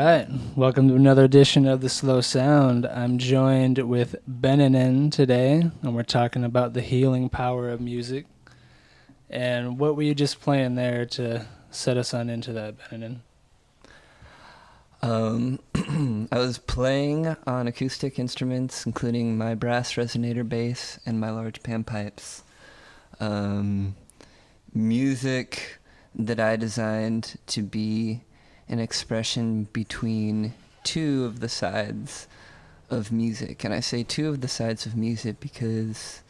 right, welcome to another edition of the Slow Sound. I'm joined with Beninin today, and we're talking about the healing power of music. And what were you just playing there to set us on into that, Beninin? I was playing on acoustic instruments, including my brass resonator bass and my large panpipes. Music that I designed to be an expression between two of the sides of music. And I say two of the sides of music because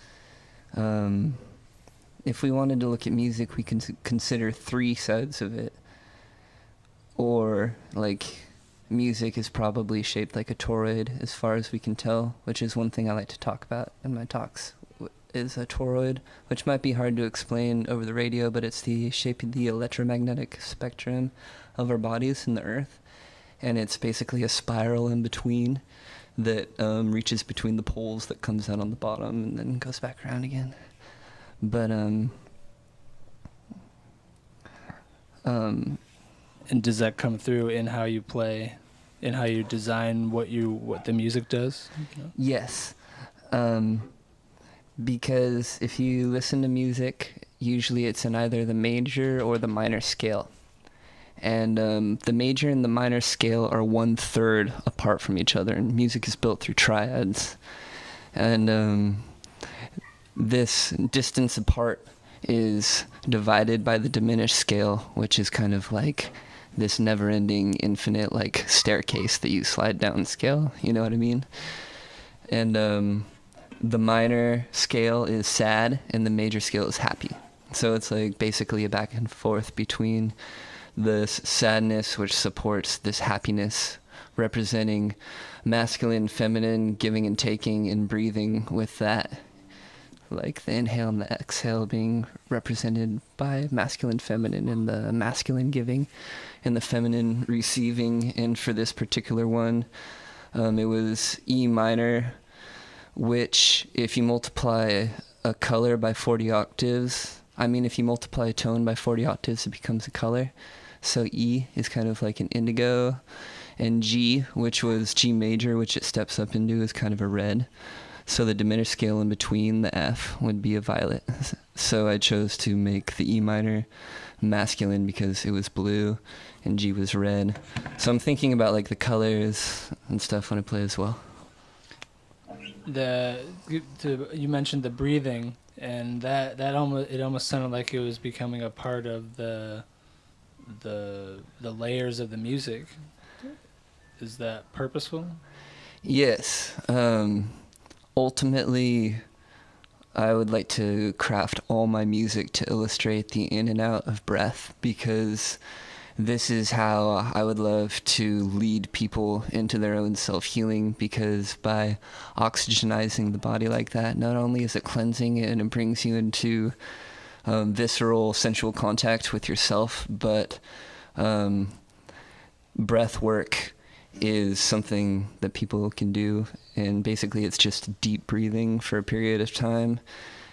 if we wanted to look at music, we can consider three sides of it. Or, music is probably shaped like a toroid, as far as we can tell, which is one thing I like to talk about in my talks, is a toroid, which might be hard to explain over the radio, but it's the shape of the electromagnetic spectrum of our bodies and the Earth, and it's basically a spiral in between that reaches between the poles that comes out on the bottom and then goes back around again. But And does that come through in how you play, in how you design what the music does? Yes. Because if you listen to music, usually it's in either the major or the minor scale. And the major and the minor scale are 1/3 apart from each other, and music is built through triads. And this distance apart is divided by the diminished scale, which is kind of like this never-ending, infinite, staircase that you slide down scale, you know what I mean? And the minor scale is sad, and the major scale is happy. So it's basically a back and forth between this sadness, which supports this happiness, representing masculine, feminine, giving and taking, and breathing with that. The inhale and the exhale being represented by masculine, feminine, and the masculine giving, and the feminine receiving. And for this particular one, it was E minor, which if you multiply a color by 40 octaves, if you multiply a tone by 40 octaves, it becomes a color. So E is kind of like an indigo, and G, which was G major, which it steps up into, is kind of a red. So the diminished scale in between the F would be a violet. So I chose to make the E minor masculine because it was blue and G was red. So I'm thinking about the colors and stuff when I play as well. You mentioned the breathing, and that almost sounded like it was becoming a part of the layers of the music. Is that purposeful? Yes. Ultimately, I would like to craft all my music to illustrate the in and out of breath, because this is how I would love to lead people into their own self-healing, because by oxygenizing the body like that, not only is it cleansing and it brings you into visceral, sensual contact with yourself, but breath work is something that people can do, and basically it's just deep breathing for a period of time.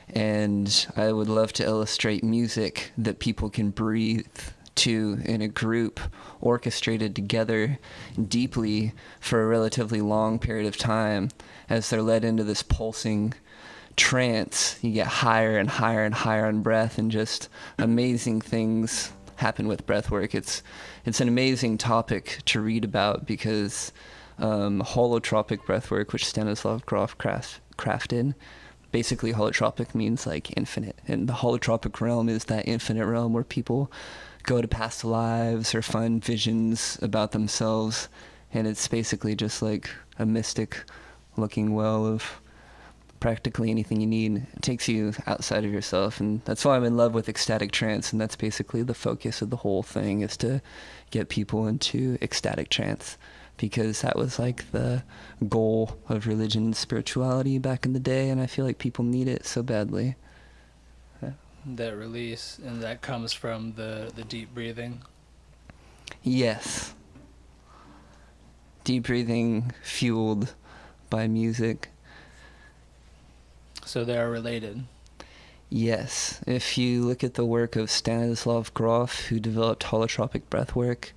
And I would love to illustrate music that people can breathe to in a group, orchestrated together deeply for a relatively long period of time. As they're led into this pulsing trance, you get higher and higher and higher on breath, and just amazing things happen with breath work. It's an amazing topic to read about, because holotropic breathwork, which Stanislav Grof crafted, basically holotropic means infinite, and the holotropic realm is that infinite realm where people go to past lives or find visions about themselves, and it's basically just a mystic looking well of practically anything you need. It takes you outside of yourself, and that's why I'm in love with ecstatic trance, and that's basically the focus of the whole thing, is to get people into ecstatic trance, because that was the goal of religion and spirituality back in the day, and I feel like people need it so badly. That release, and that comes from the deep breathing? Yes. Deep breathing fueled by music. So they are related? Yes. If you look at the work of Stanislav Grof, who developed holotropic breathwork,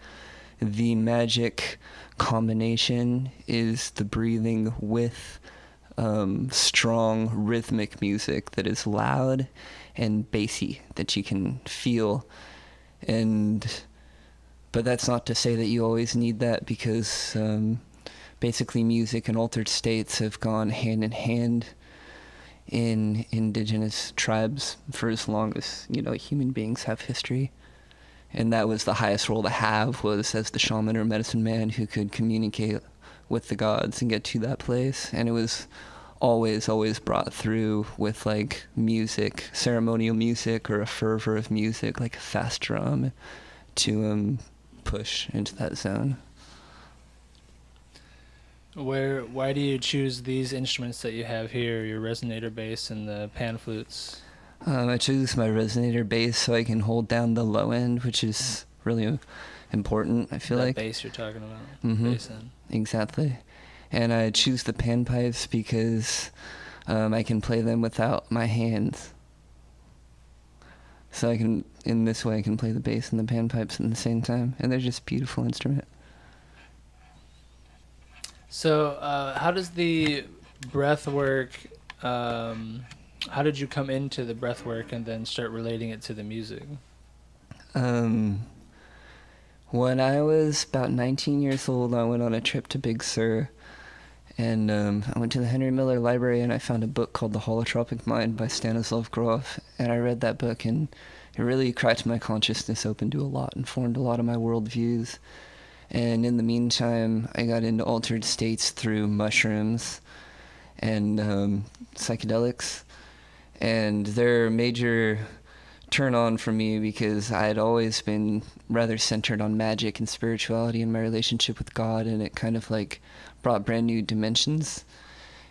the magic combination is the breathing with strong rhythmic music that is loud and bassy that you can feel. But that's not to say that you always need that, because basically music and altered states have gone hand in hand in indigenous tribes for as long as, human beings have history. And that was the highest role to have, was as the shaman or medicine man who could communicate with the gods and get to that place. And it was always brought through with like music, ceremonial music, or a fervor of music, like a fast drum, to push into that zone. Why do you choose these instruments that you have here, your resonator bass and the pan flutes? I choose my resonator bass so I can hold down the low end, which is really important, I feel like. Bass you're talking about. Mm-hmm. Bass end. Exactly. And I choose the panpipes because I can play them without my hands. So in this way I can play the bass and the panpipes at the same time. And they're just beautiful instruments. So how does the breath work, how did you come into the breath work and then start relating it to the music? When I was about 19 years old, I went on a trip to Big Sur, and I went to the Henry Miller Library, and I found a book called The Holotropic Mind by Stanislav Grof, and I read that book, and it really cracked my consciousness open to a lot and formed a lot of my worldviews. And in the meantime, I got into altered states through mushrooms and psychedelics, and they're a major turn on for me because I had always been rather centered on magic and spirituality and my relationship with God, and it kind of like brought brand new dimensions.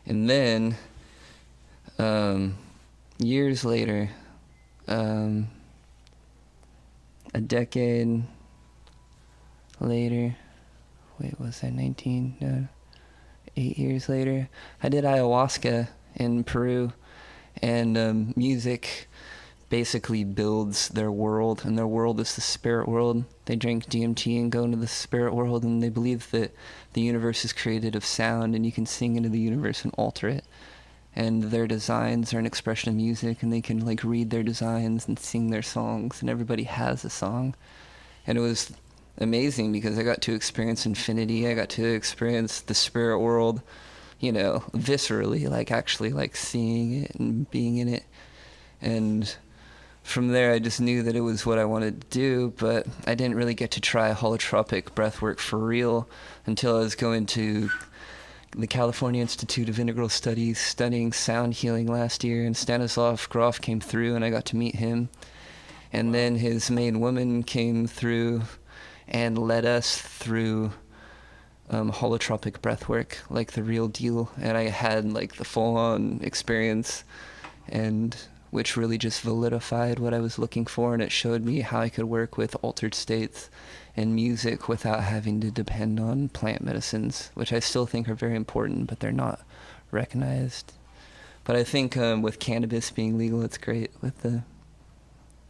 And then years later, a decade later, was I 19? No, 8 years later, I did ayahuasca in Peru, and music basically builds their world, and their world is the spirit world. They drink DMT and go into the spirit world, and they believe that the universe is created of sound, and you can sing into the universe and alter it. And their designs are an expression of music, and they can like read their designs and sing their songs, and everybody has a song. And it was amazing because I got to experience infinity. I got to experience the spirit world, viscerally, like actually like seeing it and being in it. And from there, I just knew that it was what I wanted to do, but I didn't really get to try holotropic breathwork for real until I was going to the California Institute of Integral Studies studying sound healing last year, and Stanislav Grof came through, and I got to meet him. And then his main woman came through and led us through holotropic breathwork, like the real deal. And I had like the full-on experience, and which really just validified what I was looking for, and it showed me how I could work with altered states and music without having to depend on plant medicines, which I still think are very important, but they're not recognized. But I think with cannabis being legal, it's great with the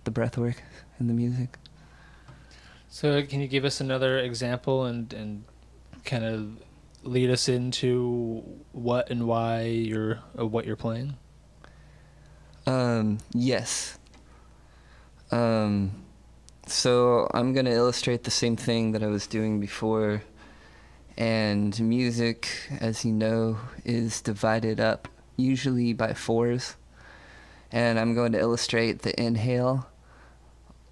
breathwork and the music. So can you give us another example and kind of lead us into what and why what you're playing? Yes. So I'm going to illustrate the same thing that I was doing before. And music, as you know, is divided up usually by fours. And I'm going to illustrate the inhale,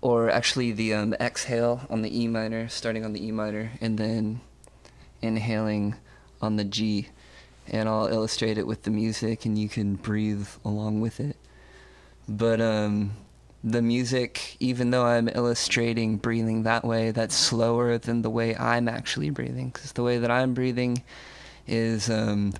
or actually the exhale on the E minor, starting on the E minor, and then inhaling on the G. And I'll illustrate it with the music, and you can breathe along with it. But the music, even though I'm illustrating breathing that way, that's slower than the way I'm actually breathing. Because the way that I'm breathing is and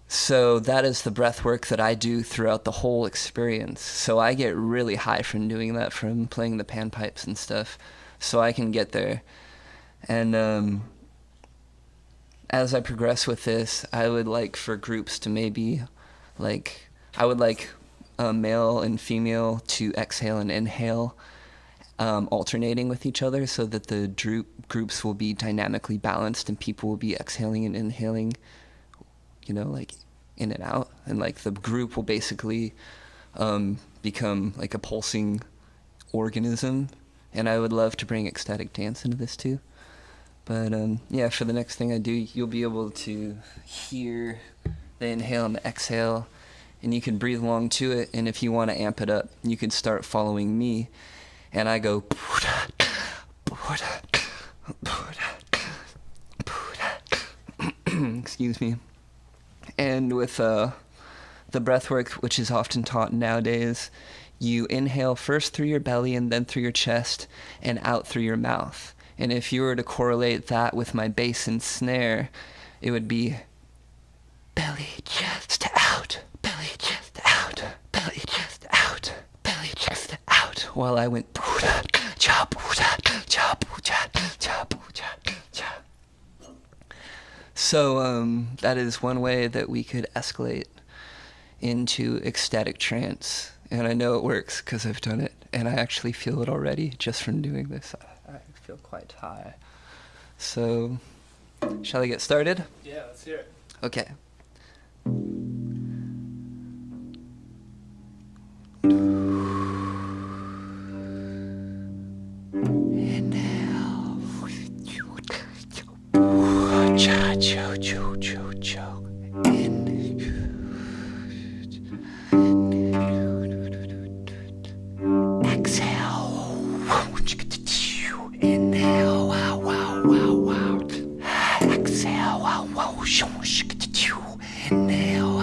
so that is the breath work that I do throughout the whole experience. So I get really high from doing that, from playing the panpipes and stuff. So I can get there. And as I progress with this, I would like for groups to maybe like I would like male and female to exhale and inhale, alternating with each other so that the groups will be dynamically balanced and people will be exhaling and inhaling, like in and out. And like the group will basically become like a pulsing organism. And I would love to bring ecstatic dance into this too. But yeah, for the next thing I do, you'll be able to hear the inhale and the exhale, and you can breathe along to it. And if you want to amp it up, you can start following me. And I go, excuse me. And with the breath work, which is often taught nowadays, you inhale first through your belly and then through your chest and out through your mouth. And if you were to correlate that with my bass and snare, it would be belly, chest, out, belly, chest, out, belly, chest, out, belly, chest, out, while I went so that is one way that we could escalate into ecstatic trance. And I know it works because I've done it, and I actually feel it already just from doing this. I feel quite high. So, shall I get started? Yeah, let's hear it. Okay. Inhale. Inhale, wow, wow, wow, wow. Exhale, wow, wow, inhale,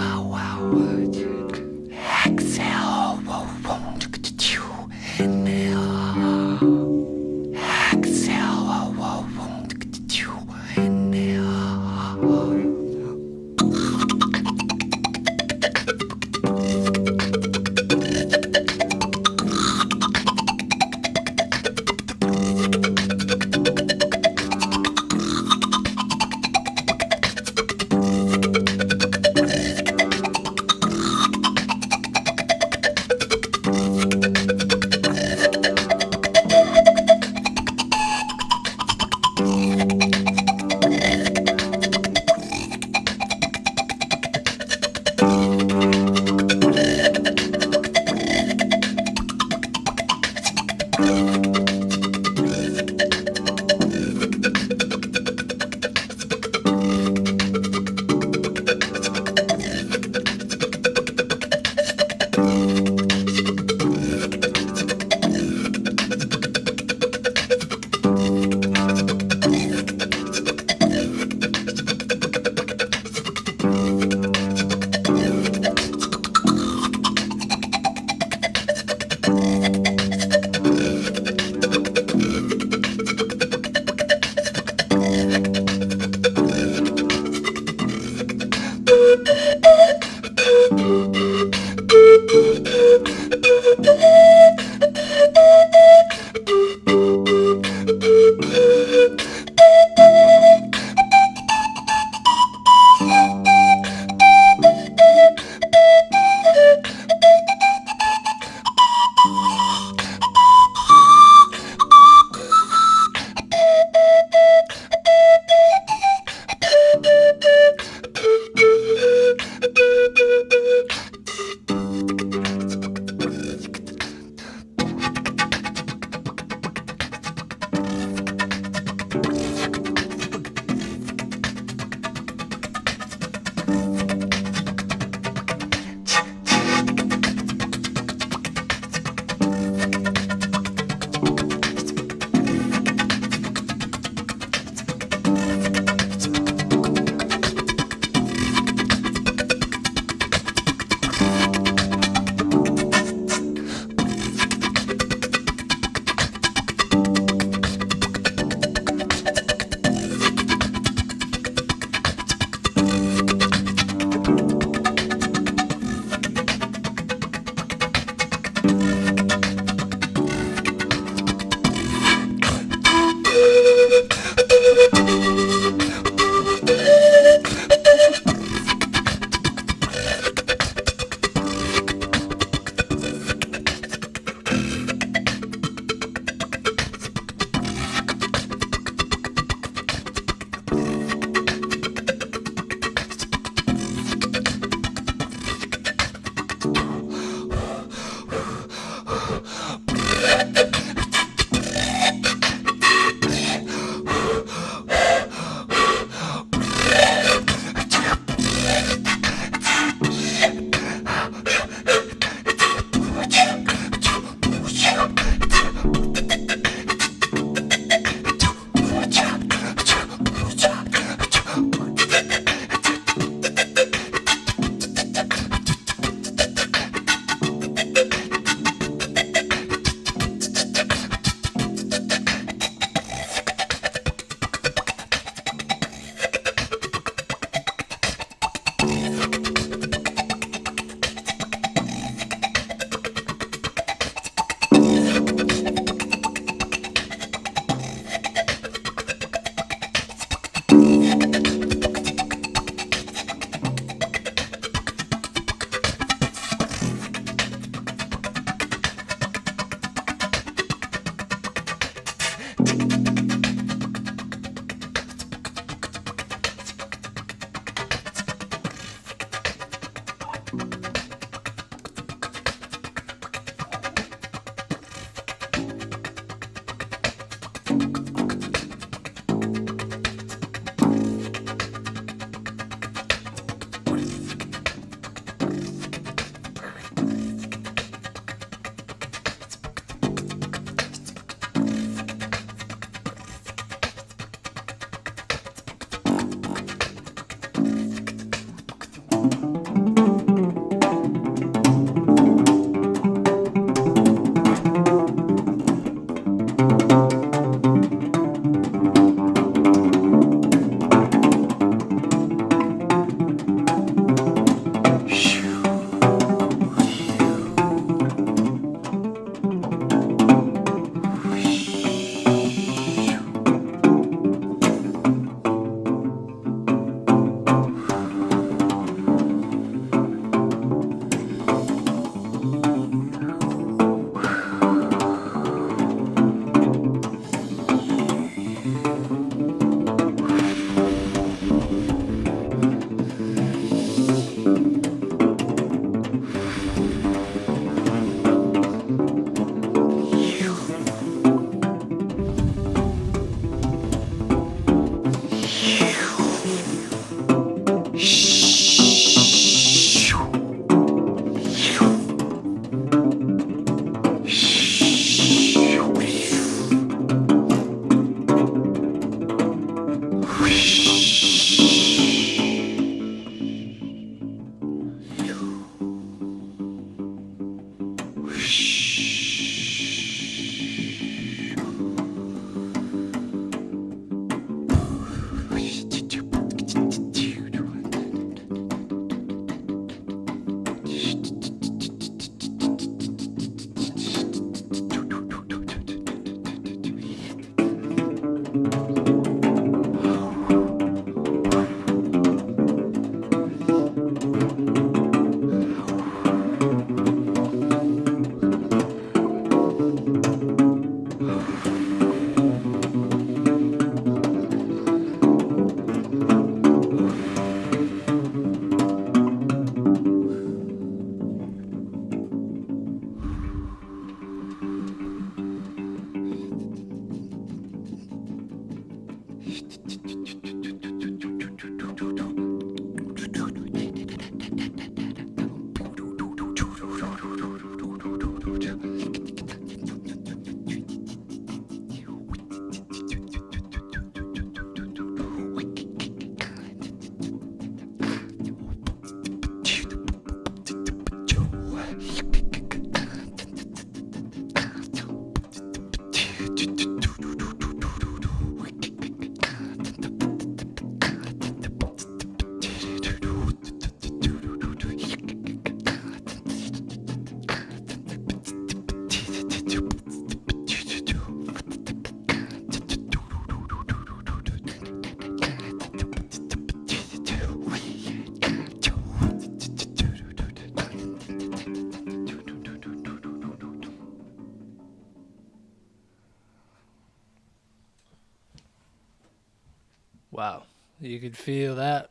Wow. You could feel that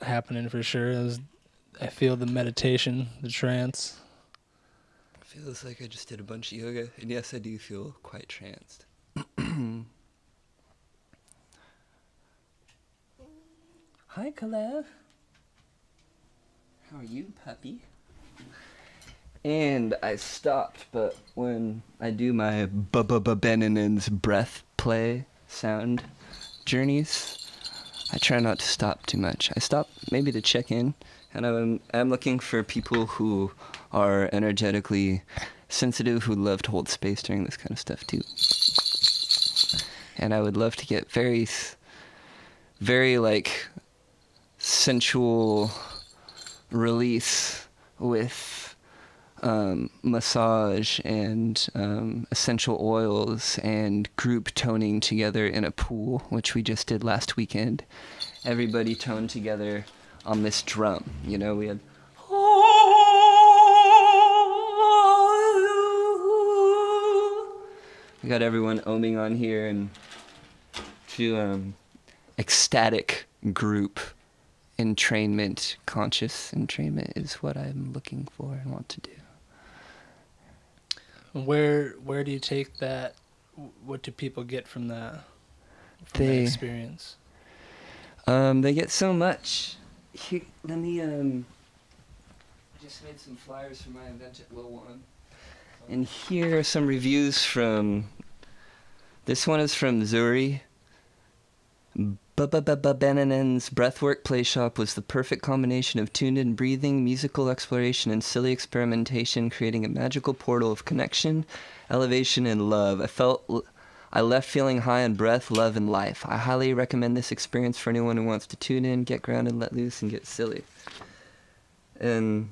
happening for sure. I feel the meditation, the trance. Feels like I just did a bunch of yoga, and yes, I do feel quite tranced. Hi, Kalev. How are you, puppy? And I stopped, but when I do my Benin's breath play sound journeys, I try not to stop too much. I stop maybe to check in, and I'm looking for people who are energetically sensitive, who love to hold space during this kind of stuff too. And I would love to get very, very like sensual release with massage and essential oils and group toning together in a pool, which we just did last weekend. Everybody toned together on this drum. You know, we had... We got everyone oming on here and to ecstatic group entrainment, conscious entrainment is what I'm looking for and want to do. Where do you take that? What do people get from that experience? They get so much. Here, let me just made some flyers for my event at Low One. And here are some reviews from, this one is from Zuri. Benenen's Breathwork Play Shop was the perfect combination of tuned-in breathing, musical exploration, and silly experimentation, creating a magical portal of connection, elevation, and love. I left feeling high on breath, love, and life. I highly recommend this experience for anyone who wants to tune in, get grounded, let loose, and get silly. And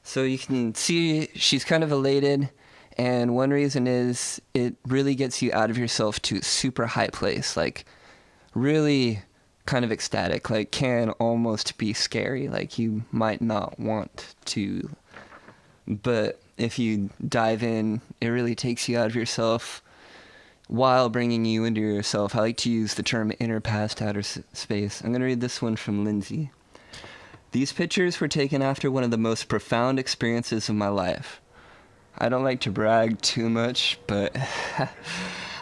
so you can see she's kind of elated, and one reason is it really gets you out of yourself to a super high place, like really kind of ecstatic, like can almost be scary, like you might not want to, but if you dive in, it really takes you out of yourself while bringing you into yourself. I like to use the term inner past outer space. I'm going to read this one from Lindsay. These pictures were taken after one of the most profound experiences of my life. I don't like to brag too much, but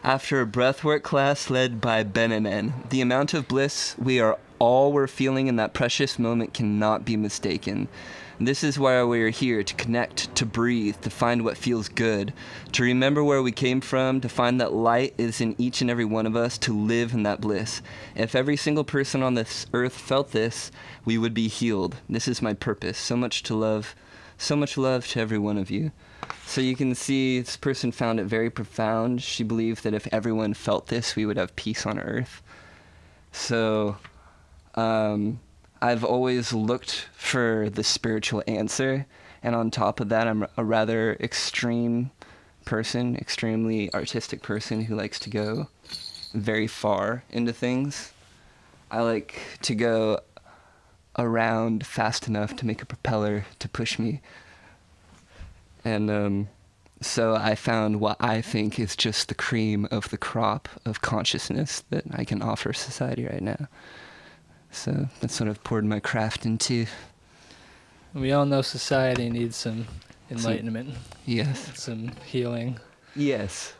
after a breathwork class led by Benenen, the amount of bliss we were feeling in that precious moment cannot be mistaken. This is why we are here, to connect, to breathe, to find what feels good, to remember where we came from, to find that light is in each and every one of us, to live in that bliss. If every single person on this earth felt this, we would be healed. This is my purpose. So much love to every one of you. So you can see this person found it very profound. She believed that if everyone felt this, we would have peace on earth. So I've always looked for the spiritual answer, and on top of that, I'm a rather extreme person, extremely artistic person who likes to go very far into things. I like to go around fast enough to make a propeller to push me. And so I found what I think is just the cream of the crop of consciousness that I can offer society right now. So that's what I've poured my craft into. We all know society needs some enlightenment. Yes. Some healing. Yes.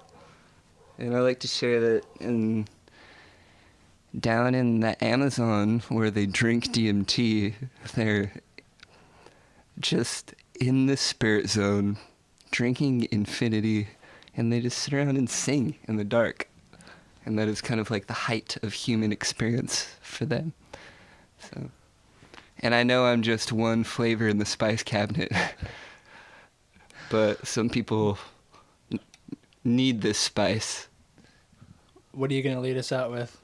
And I like to share that down in the Amazon where they drink DMT, they're just in the spirit zone, drinking infinity, and they just sit around and sing in the dark. And that is kind of like the height of human experience for them. So, and I know I'm just one flavor in the spice cabinet, but some people need this spice. What are you going to lead us out with?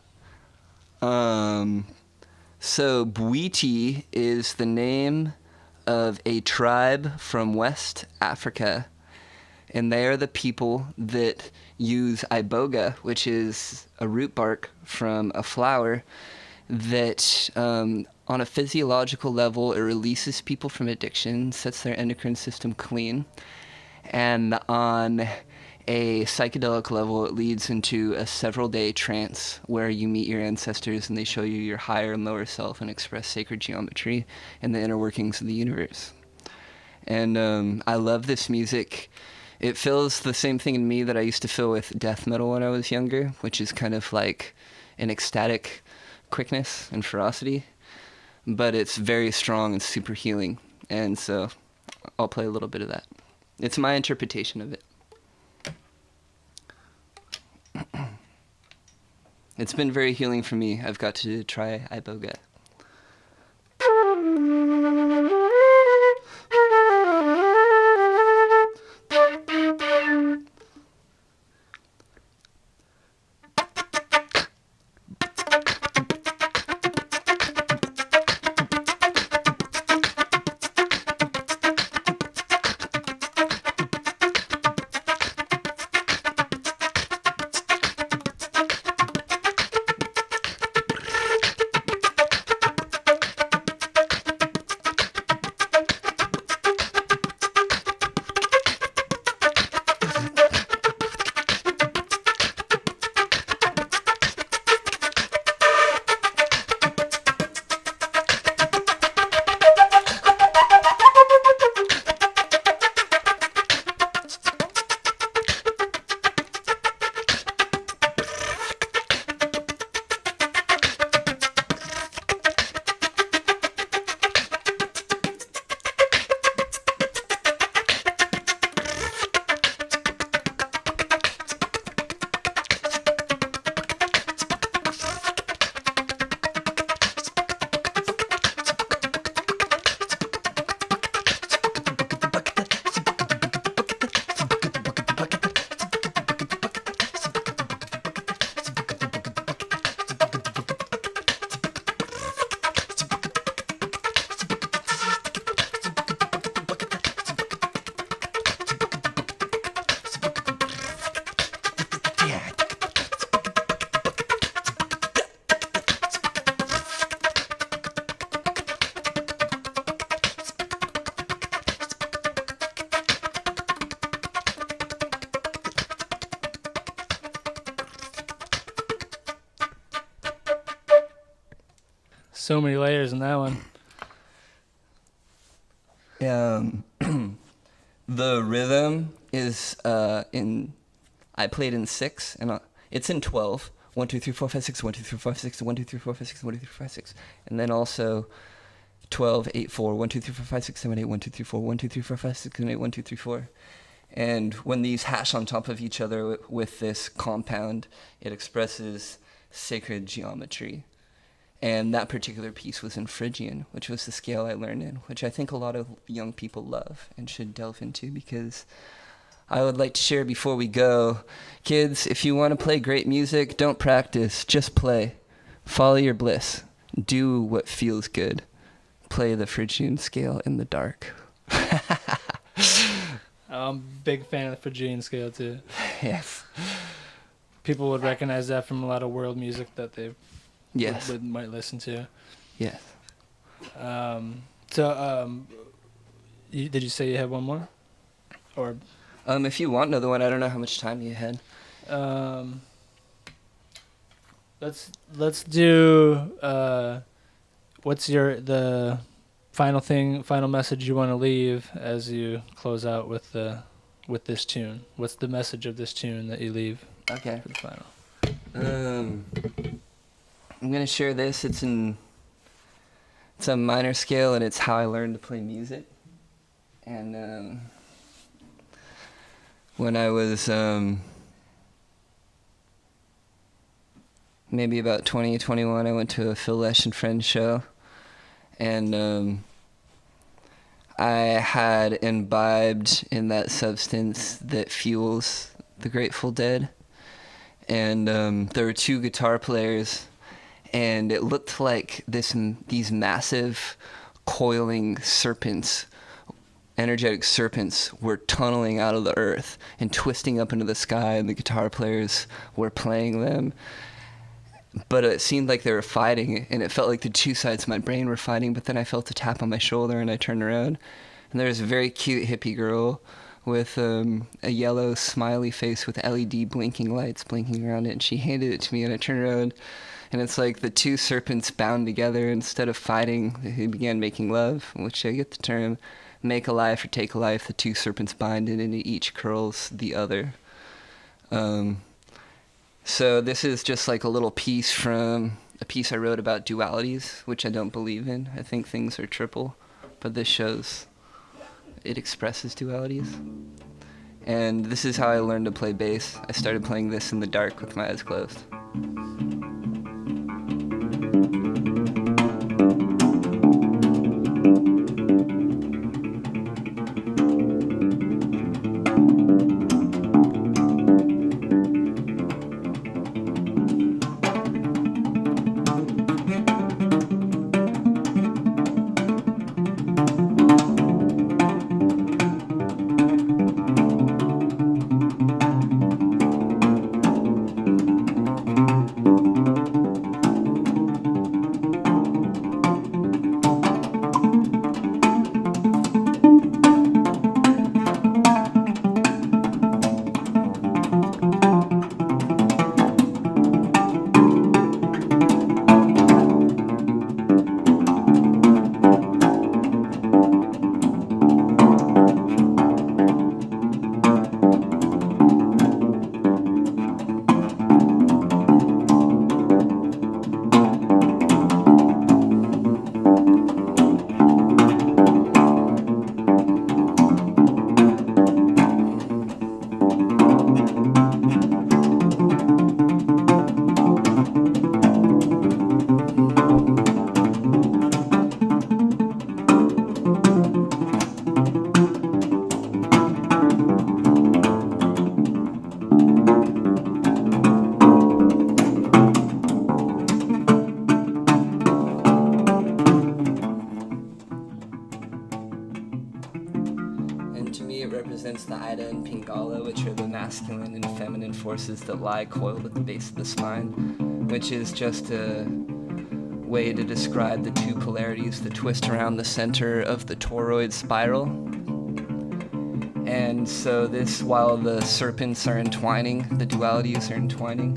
So Bwiti is the name of a tribe from West Africa, and they are the people that use iboga, which is a root bark from a flower that on a physiological level, it releases people from addiction, sets their endocrine system clean, and on a psychedelic level, it leads into a several-day trance where you meet your ancestors and they show you your higher and lower self and express sacred geometry and the inner workings of the universe. And I love this music. It feels the same thing in me that I used to feel with death metal when I was younger, which is kind of like an ecstatic quickness and ferocity, but it's very strong and super healing. And so I'll play a little bit of that. It's my interpretation of it. It's been very healing for me. I've got to try iboga. So many layers in that one. The rhythm is I played in 6, and it's in 12. 1, 2, 3, 4, 5, 6, 1, 2, 3, 4, 5, 6, 1, 2, 3, 4, 5, 6, 1, 2, 3, 4, 5, 6. And then also 12, 8, 4, 1, 2, 3, 4, 5, 6, 7, 8, 1, 2, 3, 4, 1, 2, 3, 4, 5, 6, 7, 8, 1, 2, 3, 4. And when these hash on top of each other with this compound, it expresses sacred geometry. And that particular piece was in Phrygian, which was the scale I learned in, which I think a lot of young people love and should delve into, because I would like to share before we go, kids, if you want to play great music, don't practice, just play. Follow your bliss. Do what feels good. Play the Phrygian scale in the dark. I'm a big fan of the Phrygian scale too. Yes. People would recognize that from a lot of world music that they Yes. might listen to. Yes. Did you say you had one more? Or If you want another one, I don't know how much time you had. let's do what's the final message you want to leave as you close out with this tune? What's the message of this tune that you leave Okay. for the final? I'm gonna share this. It's a minor scale, and it's how I learned to play music. And when I was maybe about 20, 21, I went to a Phil Lesh and Friends show, and I had imbibed in that substance that fuels the Grateful Dead. And there were 2 guitar players, and it looked like these massive coiling serpents, energetic serpents, were tunneling out of the earth and twisting up into the sky, and the guitar players were playing them. But it seemed like they were fighting, and it felt like the 2 sides of my brain were fighting. But then I felt a tap on my shoulder, and I turned around, and there was a very cute hippie girl with a yellow smiley face with LED blinking lights blinking around it, and she handed it to me, and I turned around, and it's like the 2 serpents bound together. Instead of fighting, they began making love, which I get the term make a life or take a life. The 2 serpents bind, and into each curls the other. So this is just like a little piece from a piece I wrote about dualities, which I don't believe in. I think things are triple, but this shows it expresses dualities. And this is how I learned to play bass. I started playing this in the dark with my eyes closed. The Ida and Pingala, which are the masculine and feminine forces that lie coiled at the base of the spine, which is just a way to describe the 2 polarities that twist around the center of the toroid spiral. And so this, while the serpents are entwining, the dualities are entwining,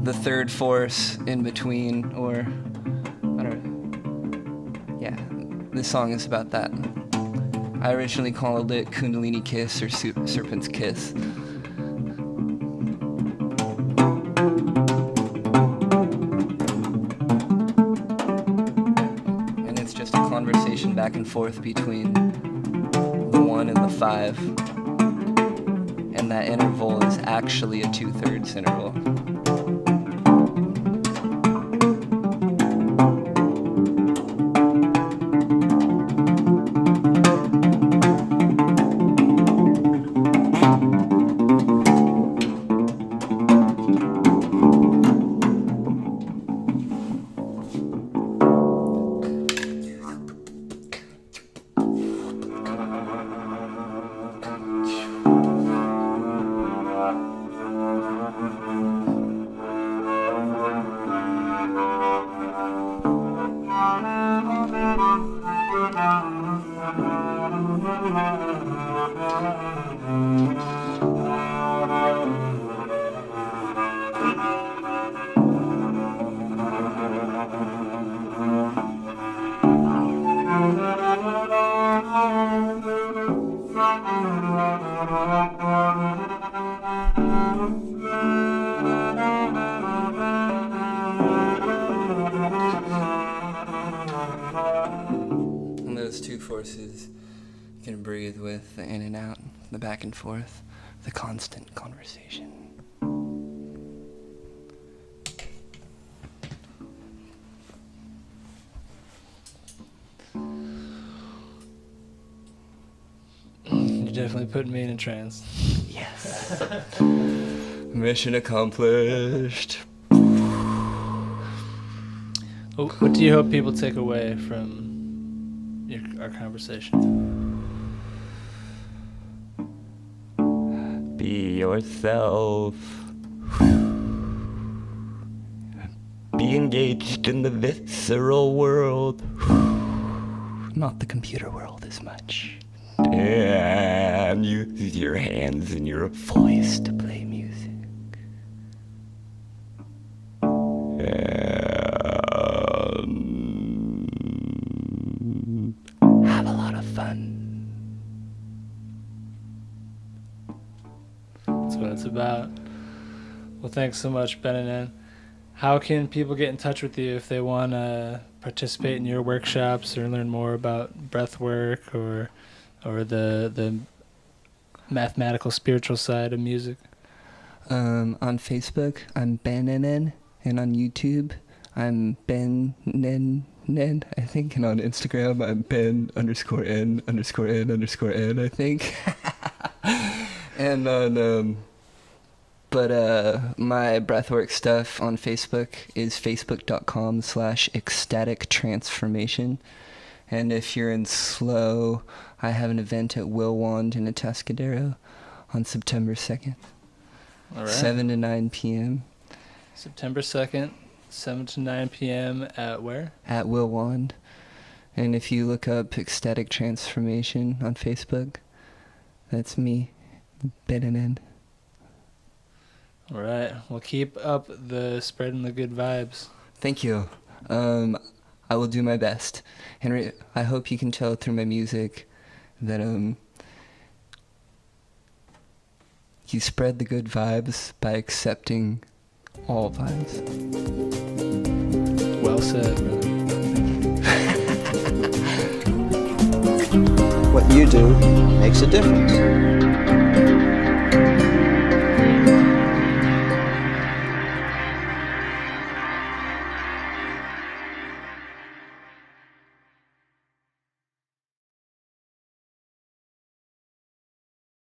the third force in between, or I don't know. Yeah, this song is about that. I originally called it Kundalini Kiss or Serpent's Kiss. And it's just a conversation back and forth between the 1 and the 5. And that interval is actually a 2/3 interval. And those two forces you can breathe with, the in and out, the back and forth, the constant conversation. You're definitely putting me in a trance. Yes. Mission accomplished. What do you hope people take away from our conversation? Be yourself. Be engaged in the visceral world. Not the computer world as much. And use your hands and your voice to play music. And have a lot of fun. That's what it's about. Well, thanks so much, Ben. How can people get in touch with you if they want to participate in your workshops or learn more about breath work or the mathematical spiritual side of music? On Facebook, I'm Ben, and on YouTube, I'm Ben Nen, I think, and on Instagram, I'm Ben_N_N_N, I think. And on, my breathwork stuff on Facebook is facebook.com/ecstatic transformation. And if you're in SLO, I have an event at Will Wand in Atascadero on September 2nd. All right. 7 to 9 p.m. September 2nd, 7 to 9 p.m. at where? At Will Wand. And if you look up Ecstatic Transformation on Facebook, that's me, Ben. All right. Well, keep up the spreading the good vibes. Thank you. I will do my best. Henry, I hope you can tell through my music that you spread the good vibes by accepting all vibes. Well said, brother. What you do makes a difference.